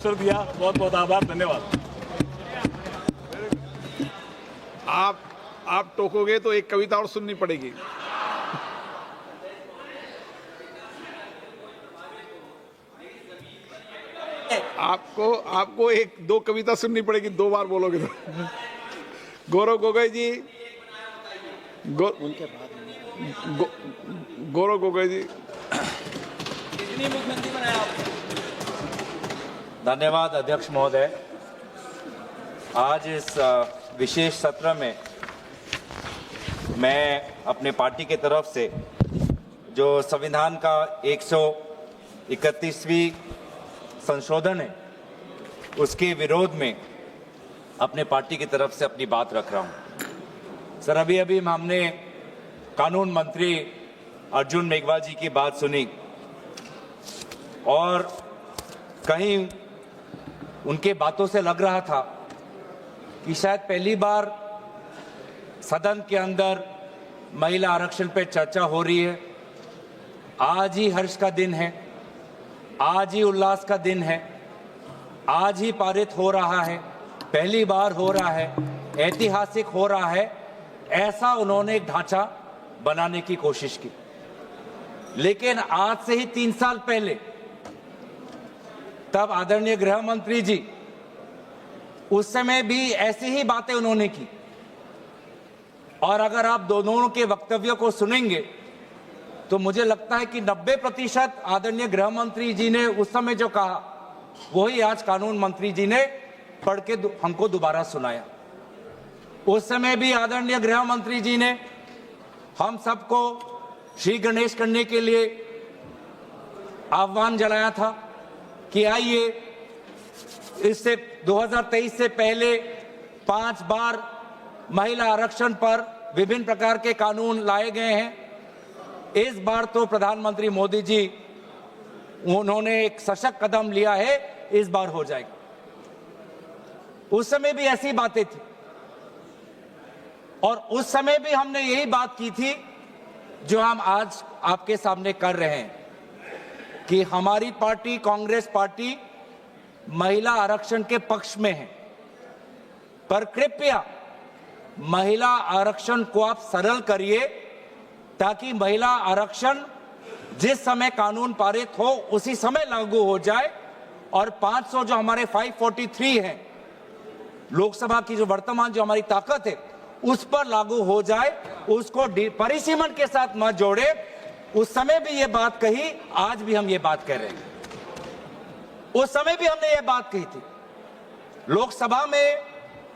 दिया, बहुत बहुत आभार, धन्यवाद। आप टोकोगे तो एक कविता और सुननी पड़ेगी। आपको एक दो कविता सुननी पड़ेगी, दो बार बोलोगे तो। गौरव गोगोई जी, गौरव गोगोई जी, कितनी मुख्यमंत्री बनाया आपको? धन्यवाद अध्यक्ष महोदय। आज इस विशेष सत्र में मैं अपने पार्टी के तरफ से जो संविधान का 131वीं संशोधन है उसके विरोध में अपने पार्टी की तरफ से अपनी बात रख रहा हूं। सर, अभी हमने कानून मंत्री अर्जुन मेघवाल जी की बात सुनी और कहीं उनके बातों से लग रहा था कि शायद पहली बार सदन के अंदर महिला आरक्षण पर चर्चा हो रही है। आज ही हर्ष का दिन है, आज ही उल्लास का दिन है, आज ही पारित हो रहा है, पहली बार हो रहा है, ऐतिहासिक हो रहा है, ऐसा उन्होंने एक ढांचा बनाने की कोशिश की। लेकिन आज से ही 3 साल पहले तब आदरणीय गृह मंत्री जी, उस समय भी ऐसी ही बातें उन्होंने की। और अगर आप दोनों के वक्तव्यों को सुनेंगे तो मुझे लगता है कि 90% आदरणीय गृह मंत्री जी ने उस समय जो कहा वही आज कानून मंत्री जी ने पढ़ के हमको दोबारा सुनाया। उस समय भी आदरणीय गृह मंत्री जी ने हम सबको श्री गणेश करने के लिए आह्वान जलाया था कि आइए, इससे 2023 से पहले 5 बार महिला आरक्षण पर विभिन्न प्रकार के कानून लाए गए हैं। इस बार तो प्रधानमंत्री मोदी जी उन्होंने एक सशक्त कदम लिया है, इस बार हो जाएगा। उस समय भी ऐसी बातें थी और उस समय भी हमने यही बात की थी जो हम आज आपके सामने कर रहे हैं कि हमारी पार्टी कांग्रेस पार्टी महिला आरक्षण के पक्ष में है, पर कृपया महिला आरक्षण को आप सरल करिए ताकि महिला आरक्षण जिस समय कानून पारित हो उसी समय लागू हो जाए और 500 जो हमारे 543 है लोकसभा की जो वर्तमान जो हमारी ताकत है उस पर लागू हो जाए, उसको परिसीमन के साथ मत जोड़े। उस समय भी ये बात कही, आज भी हम ये बात कह रहे हैं। उस समय भी हमने ये बात कही थी। लोकसभा में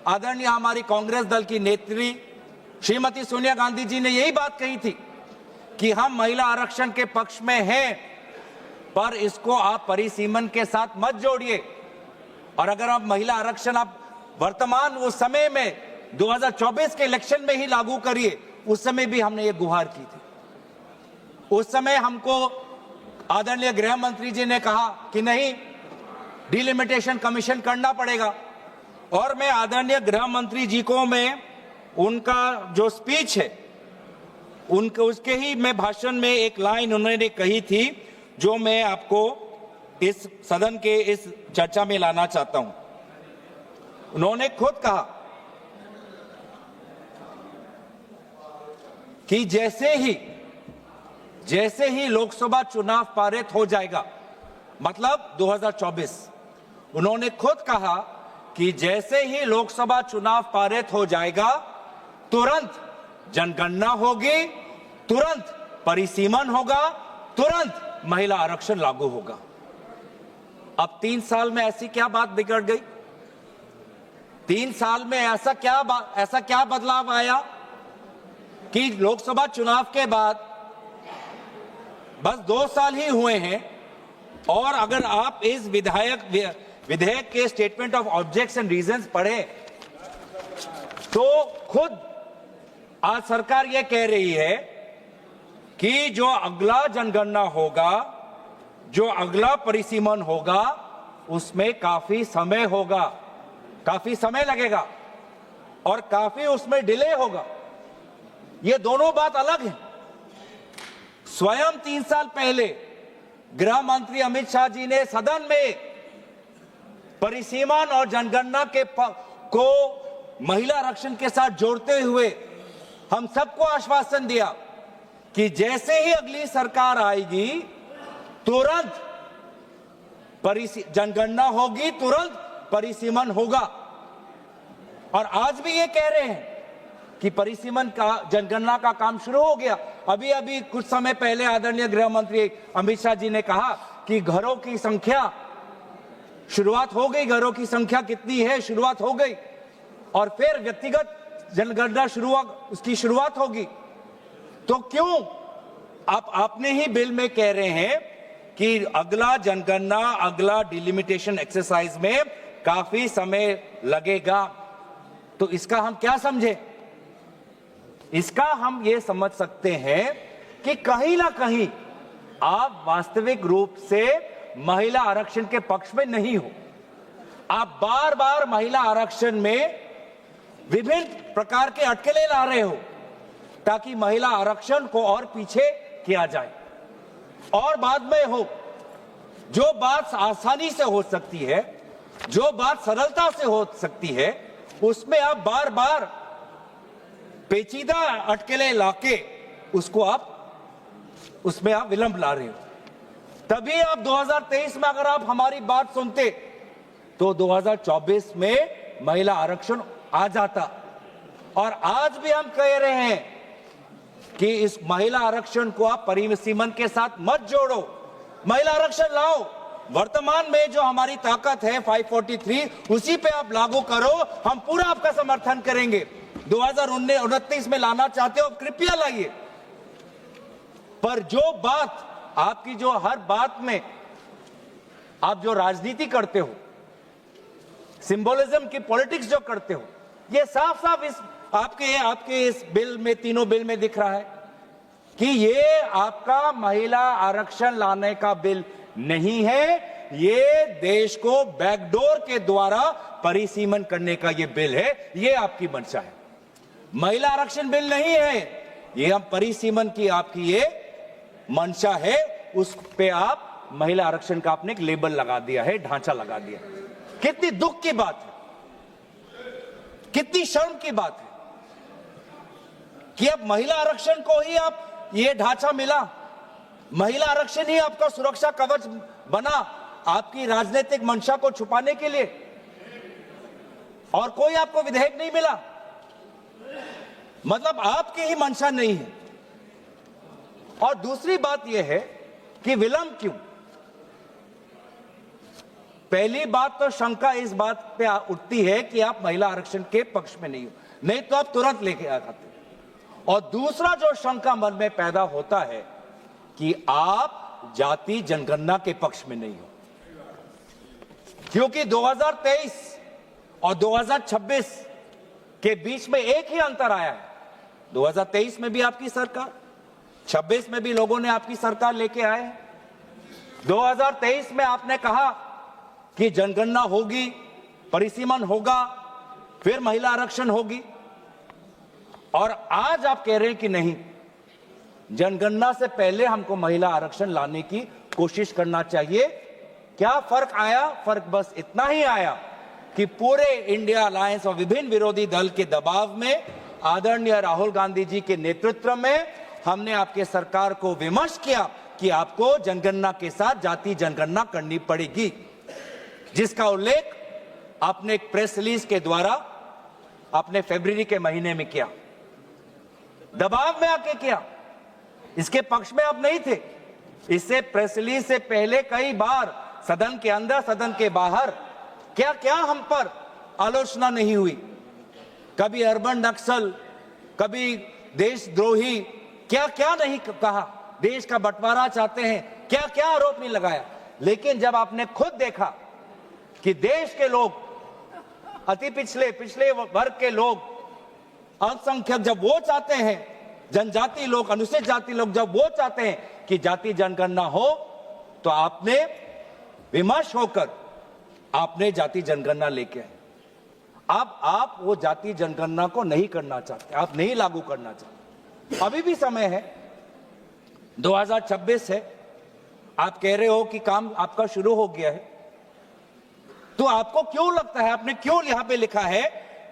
आदरणीय हमारी कांग्रेस दल की नेत्री श्रीमती सोनिया गांधी जी ने यही बात कही थी कि हम महिला आरक्षण के पक्ष में हैं, पर इसको आप परिसीमन के साथ मत जोड़िए। और अगर आप महिला आरक्षण आप वर्तमान उस समय में 2024 के इलेक्शन में ही लागू करिए, उस समय भी हमने ये गुहार की थी। उस समय हमको आदरणीय गृह मंत्री जी ने कहा कि नहीं, डिलिमिटेशन कमीशन करना पड़ेगा। और मैं आदरणीय गृह मंत्री जी को मैं उनका जो स्पीच है उनके उसके ही मैं भाषण में एक लाइन उन्होंने कही थी जो मैं आपको इस सदन के इस चर्चा में लाना चाहता हूं। उन्होंने खुद कहा कि जैसे ही लोकसभा चुनाव पारित हो जाएगा, मतलब 2024, उन्होंने खुद कहा कि जैसे ही लोकसभा चुनाव पारित हो जाएगा तुरंत जनगणना होगी, तुरंत परिसीमन होगा, तुरंत महिला आरक्षण लागू होगा। अब 3 साल में ऐसी क्या बात बिगड़ गई? 3 साल में ऐसा क्या बदलाव आया कि लोकसभा चुनाव के बाद बस 2 साल ही हुए हैं और अगर आप इस विधेयक के statement of objects and reasons पढ़े तो खुद आज सरकार यह कह रही है कि जो अगला जनगणना होगा, जो अगला परिसीमन होगा, उसमें काफी समय होगा, काफी समय लगेगा और काफी उसमें डिले होगा। ये दोनों बात अलग है। स्वयं 3 साल पहले गृह मंत्री अमित शाह जी ने सदन में परिसीमन और जनगणना को महिला आरक्षण के साथ जोड़ते हुए हम सबको आश्वासन दिया कि जैसे ही अगली सरकार आएगी तुरंत जनगणना होगी, तुरंत परिसीमन होगा। और आज भी ये कह रहे हैं कि परिसीमन का, जनगणना का काम शुरू हो गया। अभी अभी कुछ समय पहले आदरणीय गृह मंत्री अमित शाह जी ने कहा कि घरों की संख्या, शुरुआत हो गई, घरों की संख्या कितनी है, शुरुआत हो गई, और फिर व्यक्तिगत जनगणना उसकी शुरुआत होगी। तो क्यों आपने ही बिल में कह रहे हैं कि अगला जनगणना, अगला डिलिमिटेशन एक्सरसाइज में काफी समय लगेगा? तो इसका हम क्या समझे? इसका हम ये समझ सकते हैं कि कहीं ना कहीं आप वास्तविक रूप से महिला आरक्षण के पक्ष में नहीं हो। आप बार बार महिला आरक्षण में विभिन्न प्रकार के अटकलें ला रहे हो ताकि महिला आरक्षण को और पीछे किया जाए और बाद में हो। जो बात आसानी से हो सकती है, जो बात सरलता से हो सकती है, उसमें आप बार बार पेचीदा अटकलें लाके उसमें आप विलंब ला रहे हो। तभी आप 2023 में अगर आप हमारी बात सुनते तो 2024 में महिला आरक्षण आ जाता। और आज भी हम कह रहे हैं कि इस महिला आरक्षण को आप परिसीमन के साथ मत जोड़ो, महिला आरक्षण लाओ। वर्तमान में जो हमारी ताकत है 543, उसी पे आप लागू करो, हम पूरा आपका समर्थन करेंगे। 2029 में लाना चाहते हो, कृपया लाइए। पर जो बात आपकी, जो हर बात में आप जो राजनीति करते हो, सिंबोलिज्म की पॉलिटिक्स जो करते हो, ये साफ साफ इस आपके इस बिल में, तीनों बिल में दिख रहा है कि ये आपका महिला आरक्षण लाने का बिल नहीं है, ये देश को बैकडोर के द्वारा परिसीमन करने का ये बिल है। ये आपकी मंशा है, महिला आरक्षण बिल नहीं है ये। हम परिसीमन की आपकी ये मंशा है, उस पे आप महिला आरक्षण का आपने एक लेबल लगा दिया है, ढांचा लगा दिया। कितनी दुख की बात है, कितनी शर्म की बात है कि अब महिला आरक्षण को ही आप ये ढांचा मिला, महिला आरक्षण ही आपका सुरक्षा कवच बना आपकी राजनीतिक मंशा को छुपाने के लिए, और कोई आपको विधेयक नहीं मिला। मतलब आपकी ही मंशा नहीं है। और दूसरी बात यह है कि विलंब क्यों? पहली बात तो शंका इस बात पे उठती है कि आप महिला आरक्षण के पक्ष में नहीं हो, नहीं तो आप तुरंत लेके आ जाते। और दूसरा जो शंका मन में पैदा होता है कि आप जाति जनगणना के पक्ष में नहीं हो, क्योंकि 2023 और 2026 के बीच में एक ही अंतर आया है। 2023 में भी आपकी सरकार, 26 में भी लोगों ने आपकी सरकार लेके आए। 2023 में आपने कहा कि जनगणना होगी, परिसीमन होगा, फिर महिला आरक्षण होगी, और आज आप कह रहे हैं कि नहीं, जनगणना से पहले हमको महिला आरक्षण लाने की कोशिश करना चाहिए। क्या फर्क आया? फर्क बस इतना ही आया कि पूरे इंडिया अलायंस और विभिन्न विरोधी दल के दबाव में, आदरणीय राहुल गांधी जी के नेतृत्व में हमने आपके सरकार को विमर्श किया कि आपको जनगणना के साथ जाति जनगणना करनी पड़ेगी, जिसका उल्लेख आपने एक प्रेस रिलीज के द्वारा आपने फरवरी के महीने में किया, दबाव में आके किया। इसके पक्ष में आप नहीं थे। इससे प्रेस रिलीज से पहले कई बार सदन के अंदर, सदन के बाहर क्या क्या हम पर आलोचना नहीं हुई। कभी अर्बन नक्सल, कभी देशद्रोही, क्या क्या नहीं कहा, देश का बंटवारा चाहते हैं, क्या क्या आरोप नहीं लगाया। लेकिन जब आपने खुद देखा कि देश के लोग, अति पिछले वर्ग के लोग, अल्पसंख्यक जब वो चाहते हैं, जनजाति लोग, अनुसूचित जाति लोग जब वो चाहते हैं कि जाति जनगणना हो, तो आपने विमर्श होकर आपने जाति जनगणना लेके आए। अब आप वो जाति जनगणना को नहीं करना चाहते, आप नहीं लागू करना चाहते। अभी भी समय है, 2026 है, आप कह रहे हो कि काम आपका शुरू हो गया है। तो आपको क्यों लगता है, आपने क्यों यहां पे लिखा है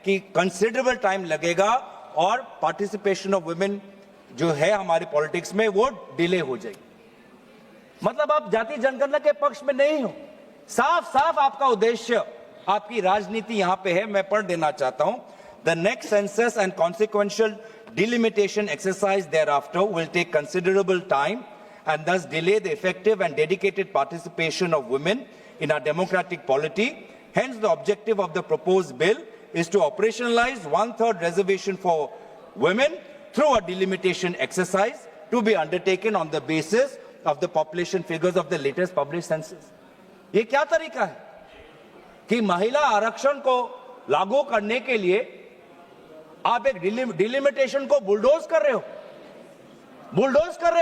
कि कंसिडरेबल टाइम लगेगा और पार्टिसिपेशन ऑफ वुमेन जो है हमारी पॉलिटिक्स में वो डिले हो जाएगी? मतलब आप जाति जनगणना के पक्ष में नहीं हो। साफ साफ आपका उद्देश्य, आपकी राजनीति यहां पे है। मैं पढ़ देना चाहता हूं। The next census and consequential delimitation exercise thereafter will take considerable time and thus delay the effective and dedicated participation of women in our democratic polity. Hence, the objective of the proposed bill is to operationalize 1/3 reservation for women through a delimitation exercise to be undertaken on the basis of the population figures of the latest published census. ये क्या तरीका है कि महिला आरक्षण को लागू करने के लिए आप एक डिलिमिटेशन को बुलडोज कर रहे हो,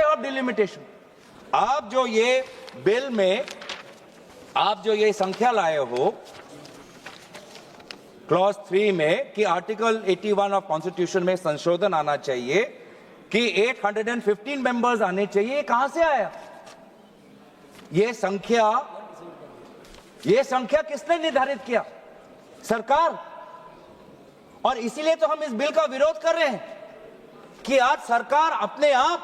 आप डिलिमिटेशन। आप जो ये बिल में आप जो ये संख्या लाए हो क्लॉज 3 में कि आर्टिकल 81 ऑफ कॉन्स्टिट्यूशन में संशोधन आना चाहिए कि 815 मेंबर्स आने चाहिए, ये कहां से आया? ये संख्या किसने निर्धारित किया? सरकार। और इसीलिए तो हम इस बिल का विरोध कर रहे हैं कि आज सरकार अपने आप,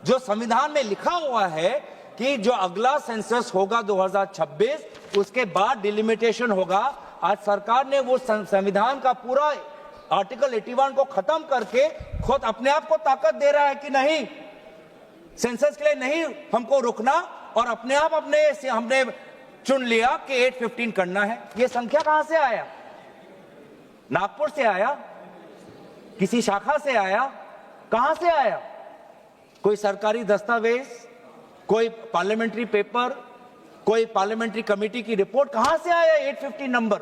जो संविधान में लिखा हुआ है कि जो अगला सेंसस होगा 2026, उसके बाद डिलिमिटेशन होगा, आज सरकार ने वो संविधान का पूरा आर्टिकल 81 को खत्म करके खुद अपने आप को ताकत दे रहा है कि नहीं, सेंसस के लिए नहीं हमको रुकना, और अपने आप हमने चुन लिया कि 815 करना है। ये संख्या कहां से आया? नागपुर से आया? किसी शाखा से आया? कहां से आया? कोई सरकारी दस्तावेज, कोई पार्लियामेंट्री पेपर, कोई पार्लियामेंट्री कमेटी की रिपोर्ट, कहां से आया 815 नंबर?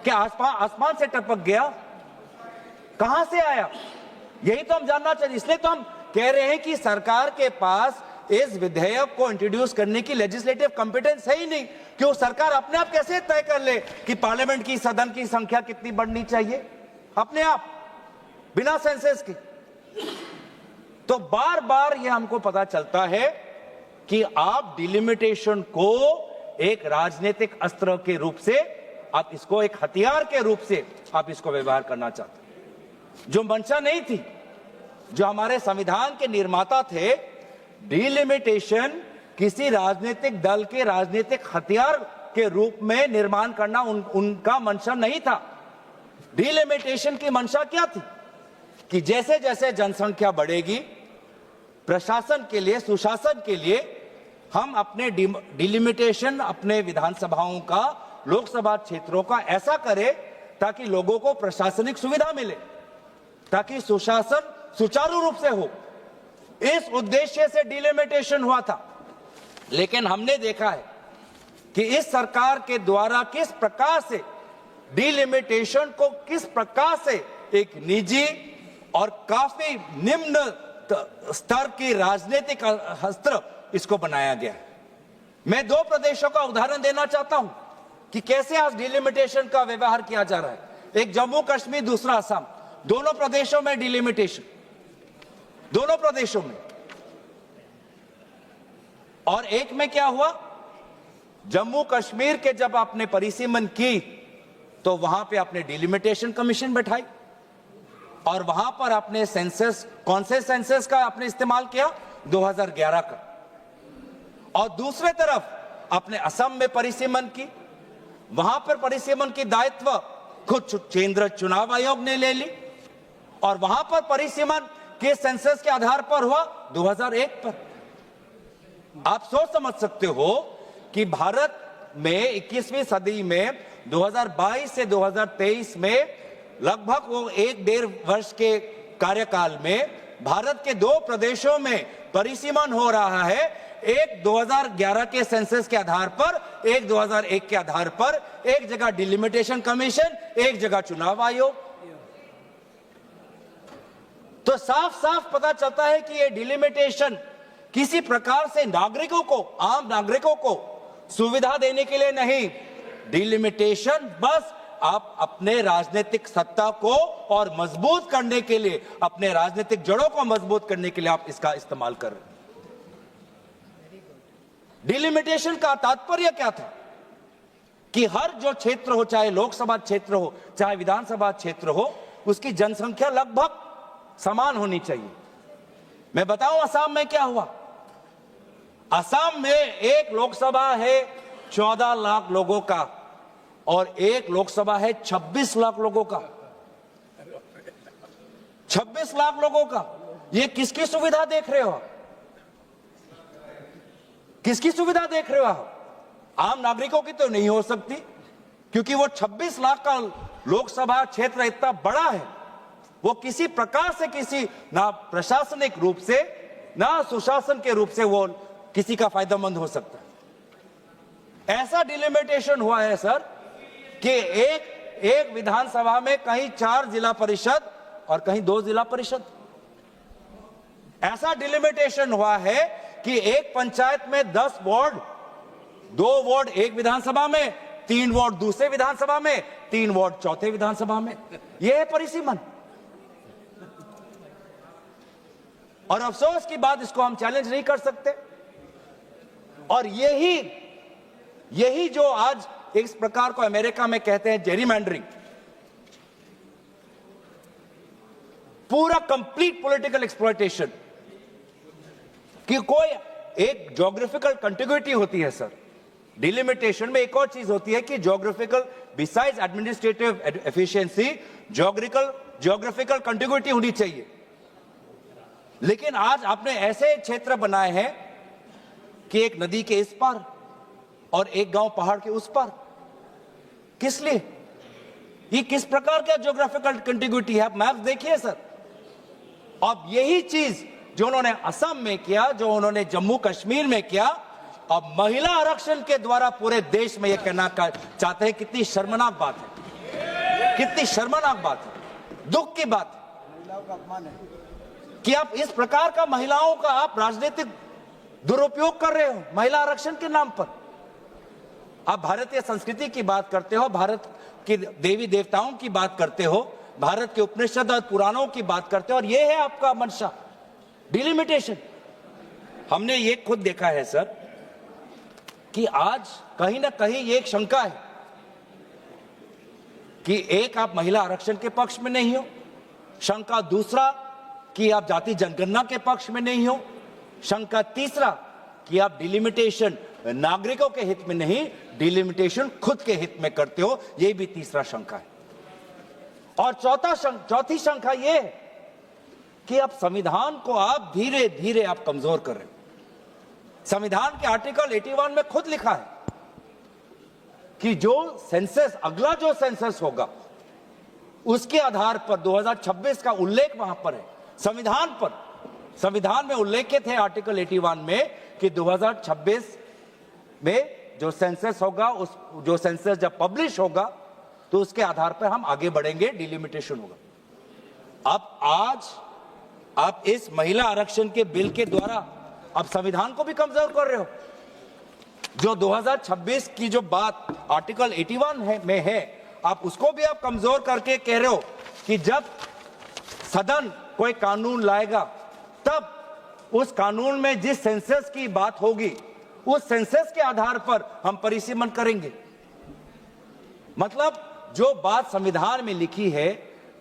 क्या आसमान से टपक गया? कहां से आया? यही तो हम जानना चाहिए। इसलिए तो हम कह रहे हैं कि सरकार के पास इस विधेयक को इंट्रोड्यूस करने की लेजिस्लेटिव कॉम्पिटेंस है ही नहीं। क्यों सरकार अपने आप कैसे तय कर ले कि पार्लियामेंट की सदन की संख्या कितनी बढ़नी चाहिए? अपने आप, बिना सेंसस के। तो बार बार यह हमको पता चलता है कि आप डिलिमिटेशन को एक राजनीतिक अस्त्र के रूप से, आप इसको एक हथियार के रूप से आप इसको व्यवहार करना चाहते हैं, जो मंशा नहीं थी। जो हमारे संविधान के निर्माता थे, डिलिमिटेशन किसी राजनीतिक दल के राजनीतिक हथियार के रूप में निर्माण करना उनका मंशा नहीं था। डिलिमिटेशन की मंशा क्या थी कि जैसे जैसे जनसंख्या बढ़ेगी, प्रशासन के लिए, सुशासन के लिए हम अपने डिलिमिटेशन अपने विधानसभाओं का, लोकसभा क्षेत्रों का ऐसा करें ताकि लोगों को प्रशासनिक सुविधा मिले, ताकि सुशासन सुचारू रूप से हो। इस उद्देश्य से डिलिमिटेशन हुआ था। लेकिन हमने देखा है कि इस सरकार के द्वारा किस प्रकार से डिलिमिटेशन को, किस प्रकार से एक निजी और काफी निम्न स्तर की राजनीतिक अस्त्र इसको बनाया गया है। मैं 2 प्रदेशों का उदाहरण देना चाहता हूं कि कैसे आज डिलिमिटेशन का व्यवहार किया जा रहा है। एक जम्मू कश्मीर, दूसरा असम। दोनों प्रदेशों में डिलिमिटेशन, दोनों प्रदेशों में। और एक में क्या हुआ, जम्मू कश्मीर के जब आपने परिसीमन की तो वहां पे आपने डिलिमिटेशन कमीशन बैठाई और वहां पर आपने सेंसस, कौन से सेंसस का आपने इस्तेमाल किया? 2011 का। और दूसरे तरफ आपने असम में परिसीमन की, वहां पर परिसीमन की दायित्व खुद केंद्र चुनाव आयोग ने ले ली, और वहां पर परिसीमन के सेंसस के आधार पर हुआ 2001 पर। आप सोच समझ सकते हो कि भारत में 21वीं सदी में 2022 से 2023 में लगभग वो 1-1.5 वर्ष के कार्यकाल में भारत के 2 प्रदेशों में परिसीमन हो रहा है। एक 2011 के सेंसस के आधार पर, एक 2001 के आधार पर। एक जगह डिलिमिटेशन कमीशन, एक जगह चुनाव आयोग। तो साफ साफ पता चलता है कि ये डिलिमिटेशन किसी प्रकार से नागरिकों को, आम नागरिकों को सुविधा देने के लिए नहीं। डिलिमिटेशन बस आप अपने राजनीतिक सत्ता को और मजबूत करने के लिए, अपने राजनीतिक जड़ों को मजबूत करने के लिए आप इसका इस्तेमाल कर रहे हैं। डिलिमिटेशन का तात्पर्य क्या था? कि हर जो क्षेत्र हो, चाहे लोकसभा क्षेत्र हो चाहे विधानसभा क्षेत्र हो, उसकी जनसंख्या लगभग समान होनी चाहिए। मैं बताऊं असम में क्या हुआ। असम में एक लोकसभा है 14 लाख लोगों का और एक लोकसभा है 26 लाख लोगों का। 26 लाख लोगों का। ये किसकी सुविधा देख रहे हो? किसकी सुविधा देख रहे हो आप? आम नागरिकों की तो नहीं हो सकती, क्योंकि वो 26 लाख का लोकसभा क्षेत्र इतना बड़ा है, वो किसी प्रकार से किसी ना प्रशासनिक रूप से ना सुशासन के रूप से वो किसी का फायदेमंद हो सकता है। ऐसा डिलिमिटेशन हुआ है सर कि एक विधानसभा में कहीं 4 जिला परिषद और कहीं 2 जिला परिषद। ऐसा डिलिमिटेशन हुआ है कि एक पंचायत में 10 वार्ड, 2 वार्ड एक विधानसभा में, 3 वार्ड दूसरे विधानसभा में, 3 वार्ड चौथे विधानसभा में। यह है परिसीमन। और अफसोस की बात, इसको हम चैलेंज नहीं कर सकते। और यही जो आज इस प्रकार को अमेरिका में कहते हैं जेरीमैंडरिंग, पूरा कंप्लीट पॉलिटिकल एक्सप्लॉयटेशन, कि कोई एक ज्योग्राफिकल कंटिग्यूटी होती है सर। डिलिमिटेशन में एक और चीज होती है कि geographical, besides administrative efficiency, geographical contiguity होनी चाहिए। लेकिन आज आपने ऐसे क्षेत्र बनाए हैं कि एक नदी के इस पार और एक गांव पहाड़ के उस पार। किस लिए? ये किस प्रकार का ज्योग्राफिकल कंटिग्यूटी है? आप मैप देखिए सर। अब यही चीज जो उन्होंने असम में किया, जो उन्होंने जम्मू कश्मीर में किया, अब महिला आरक्षण के द्वारा पूरे देश में यह कहना चाहते हैं। कितनी शर्मनाक बात है, कितनी शर्मनाक बात है, दुख की बात है कि आप इस प्रकार का महिलाओं का आप राजनीतिक दुरुपयोग कर रहे हो महिला आरक्षण के नाम पर। आप भारतीय संस्कृति की बात करते हो, भारत के देवी देवताओं की बात करते हो, भारत के उपनिषद और पुराणों की बात करते हो, और यह है आपका मंशा, डिलिमिटेशन। हमने ये खुद देखा है सर कि आज कहीं ना कहीं ये एक शंका है कि एक, आप महिला आरक्षण के पक्ष में नहीं हो। शंका दूसरा कि आप जाति जनगणना के पक्ष में नहीं हो। शंका तीसरा कि आप डिलिमिटेशन नागरिकों के हित में नहीं, डिलिमिटेशन खुद के हित में करते हो। यह भी तीसरा शंका है। और चौथी शंका यह है कि आप संविधान को आप धीरे धीरे आप कमजोर कर रहे हो। संविधान के आर्टिकल 81 में खुद लिखा है कि जो सेंसस, अगला जो सेंसस होगा, उसके आधार पर 2026 का उल्लेख वहां पर है संविधान पर। संविधान में उल्लेखित है आर्टिकल 81 में कि 2026 में जो सेंसस होगा, उस जो सेंसस जब पब्लिश होगा तो उसके आधार पर हम आगे बढ़ेंगे, डिलिमिटेशन होगा। अब आज आप इस महिला आरक्षण के बिल के द्वारा अब संविधान को भी कमजोर कर रहे हो। जो 2026 की जो बात आर्टिकल 81 में है, आप उसको भी आप कमजोर करके कह रहे हो कि जब सदन कोई कानून लाएगा तब उस कानून में जिस सेंसस की बात होगी उस सेंसस के आधार पर हम परिसीमन करेंगे। मतलब जो बात संविधान में लिखी है,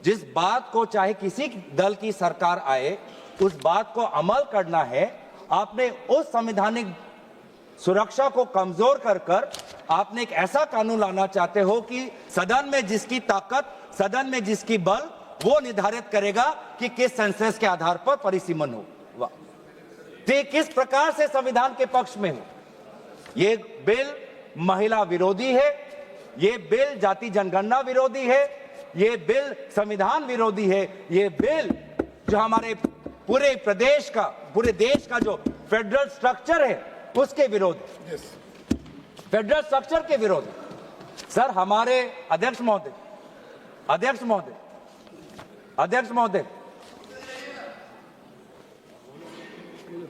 जिस बात को चाहे किसी दल की सरकार आए, उस बात को अमल करना है। आपने उस संवैधानिक सुरक्षा को कमजोर कर आपने एक ऐसा कानून लाना चाहते हो कि सदन में जिसकी ताकत, सदन में जिसकी बल, वो निर्धारित करेगा कि किस सेंसस के आधार पर परिसीमन हो। तो किस प्रकार से संविधान के पक्ष में हो? ये बिल महिला विरोधी है, ये बिल जाति जनगणना विरोधी है, ये बिल संविधान विरोधी है, ये बिल जो हमारे पूरे प्रदेश का, पूरे देश का जो फेडरल स्ट्रक्चर है उसके विरोध, फेडरल स्ट्रक्चर के विरोध। सर, हमारे अध्यक्ष महोदय,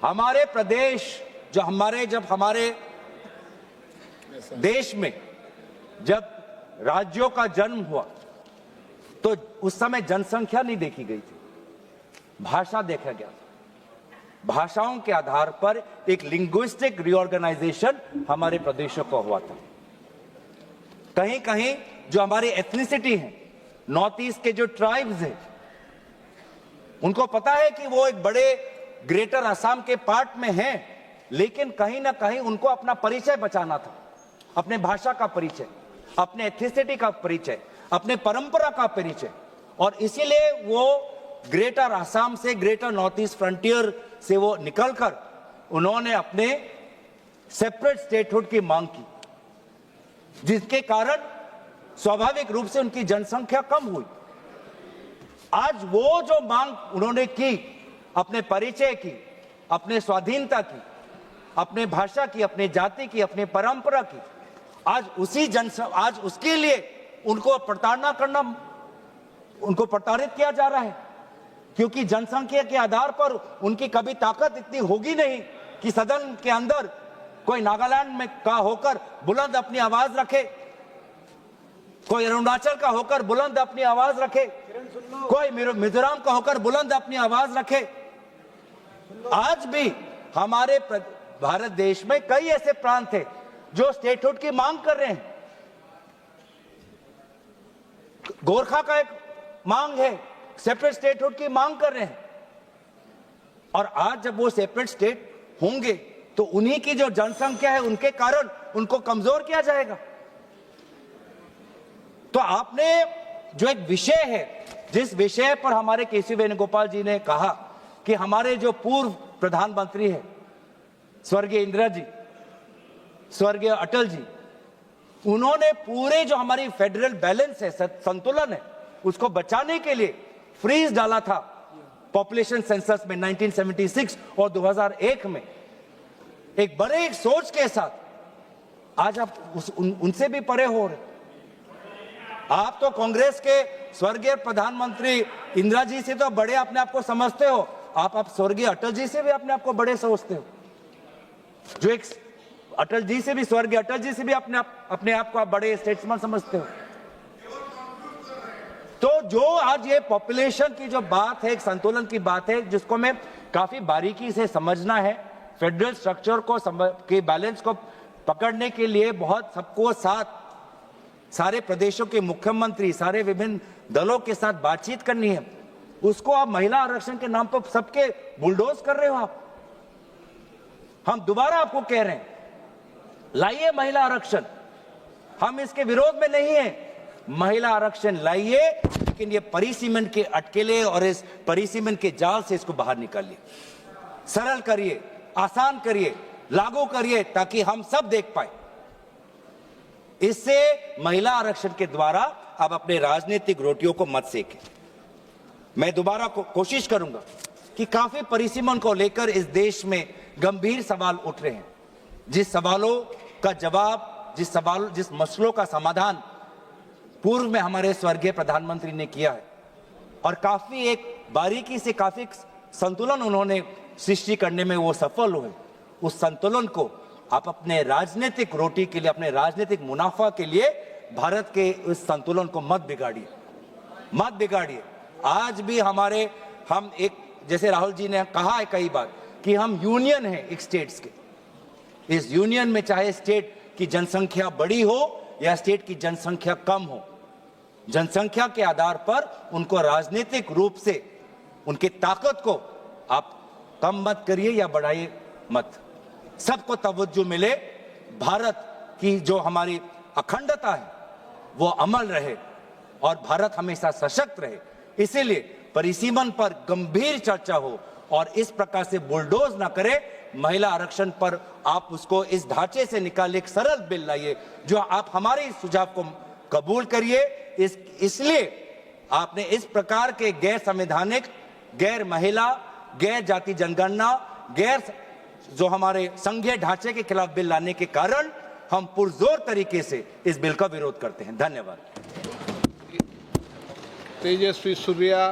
हमारे प्रदेश जब हमारे देश में जब राज्यों का जन्म हुआ तो उस समय जनसंख्या नहीं देखी गई थी, भाषा देखा गया था। भाषाओं के आधार पर एक लिंग्विस्टिक रीऑर्गेनाइजेशन हमारे प्रदेशों को हुआ था। कहीं कहीं जो हमारी एथनिसिटी है, नॉर्थ ईस्ट के जो ट्राइब्स हैं, उनको पता है कि वो एक बड़े ग्रेटर असम के पार्ट में हैं, लेकिन कहीं ना कहीं उनको अपना परिचय बचाना था, अपने भाषा का परिचय, अपने एथनिसिटी का परिचय, अपने परंपरा का परिचय, और इसीलिए वो ग्रेटर असम से, ग्रेटर नॉर्थ ईस्ट फ्रंटियर से वो निकलकर उन्होंने अपने सेपरेट स्टेटहुड की मांग की, जिसके कारण स्वाभाविक रूप से उनकी जनसंख्या कम हुई। आज वो जो मांग उन्होंने की, अपने परिचय की, अपने स्वाधीनता की, अपने भाषा की, अपने जाति की, अपने परंपरा की, आज उसके लिए उनको प्रताड़ित किया जा रहा है, क्योंकि जनसंख्या के आधार पर उनकी कभी ताकत इतनी होगी नहीं कि सदन के अंदर कोई नागालैंड में का होकर बुलंद अपनी आवाज रखे, कोई अरुणाचल का होकर बुलंद अपनी आवाज रखे, कोई मिजोरम का होकर बुलंद अपनी आवाज रखे। आज भी हमारे भारत देश में कई ऐसे प्रांत हैं जो स्टेटहुड की मांग कर रहे हैं। गोरखा का एक मांग है, सेपरेट स्टेटहुड की मांग कर रहे हैं, और आज जब वो सेपरेट स्टेट होंगे तो उन्हीं की जो जनसंख्या है उनके कारण उनको कमजोर किया जाएगा। तो आपने जो एक विषय है, जिस विषय पर हमारे केसी वेणुगोपाल जी ने कहा कि हमारे जो पूर्व प्रधानमंत्री है स्वर्गीय इंदिरा जी, स्वर्गीय अटल जी, उन्होंने पूरे जो हमारी फेडरल बैलेंस है, संतुलन है, उसको बचाने के लिए फ्रीज डाला था पॉपुलेशन सेंसस में 1976 और 2001 में, एक बड़े एक सोच के साथ। आज आप उनसे भी परे हो रहे। आप तो कांग्रेस के स्वर्गीय प्रधानमंत्री इंदिरा जी से तो बड़े अपने आप को समझते हो, आप स्वर्गीय अटल जी से भी अपने आप को बड़े समझते हो, जो एक अटल जी से भी, स्वर्गीय अटल जी से भी अपने आप को आप बड़े स्टेट्समैन समझते हो। तो जो आज ये पॉपुलेशन की जो बात है, एक संतुलन की बात है, जिसको मैं काफी बारीकी से समझना है, फेडरल स्ट्रक्चर को के बैलेंस को पकड़ने के लिए बहुत सबको साथ, सारे प्रदेशों के मुख्यमंत्री, सारे विभिन्न दलों के साथ बातचीत करनी है। उसको आप महिला आरक्षण के नाम पर सबके बुलडोज कर रहे हो आप। हम दोबारा आपको कह रहे हैं, लाइए महिला आरक्षण, हम इसके विरोध में नहीं है, महिला आरक्षण लाइए, लेकिन ये परिसीमन के अटकेले और इस परिसीमन के जाल से इसको बाहर निकालिए, सरल करिए, आसान करिए, लागू करिए, ताकि हम सब देख पाए। इससे महिला आरक्षण के द्वारा आप अपने राजनीतिक रोटियों को मत सेकें। मैं दोबारा कोशिश करूंगा कि काफी परिसीमन को लेकर इस देश में गंभीर सवाल उठ रहे हैं, जिस सवालों का जवाब, जिस मसलों का समाधान पूर्व में हमारे स्वर्गीय प्रधानमंत्री ने किया है, और काफी एक बारीकी से काफी संतुलन उन्होंने सृष्टि करने में वो सफल हुए। उस संतुलन को आप अपने राजनीतिक रोटी के लिए, अपने राजनीतिक मुनाफा के लिए भारत के उस संतुलन को मत बिगाड़िए, मत बिगाड़िए। आज भी हम एक, जैसे राहुल जी ने कहा है कई बार कि हम यूनियन है एक स्टेट्स के, इस यूनियन में चाहे स्टेट की जनसंख्या बड़ी हो या स्टेट की जनसंख्या कम हो, जनसंख्या के आधार पर उनको राजनीतिक रूप से उनकी ताकत को आप कम मत करिए या बढ़ाइए मत, सबको तवज्जो मिले, भारत की जो हमारी अखंडता है वो अमल रहे और भारत हमेशा सशक्त रहे। इसीलिए परिसीमन पर गंभीर चर्चा हो और इस प्रकार से बुलडोज ना करे। महिला आरक्षण पर आप उसको इस ढांचे से निकाले, एक सरल बिल लाइए, जो आप हमारे सुझाव को कबूल करिए। इसलिए आपने इस प्रकार के गैर संवैधानिक, गैर महिला, गैर जाति जनगणना, गैर जो हमारे संघीय ढांचे के खिलाफ बिल लाने के कारण हम पुरजोर तरीके से इस बिल का विरोध करते हैं। धन्यवाद। तेजस्वी सूर्या।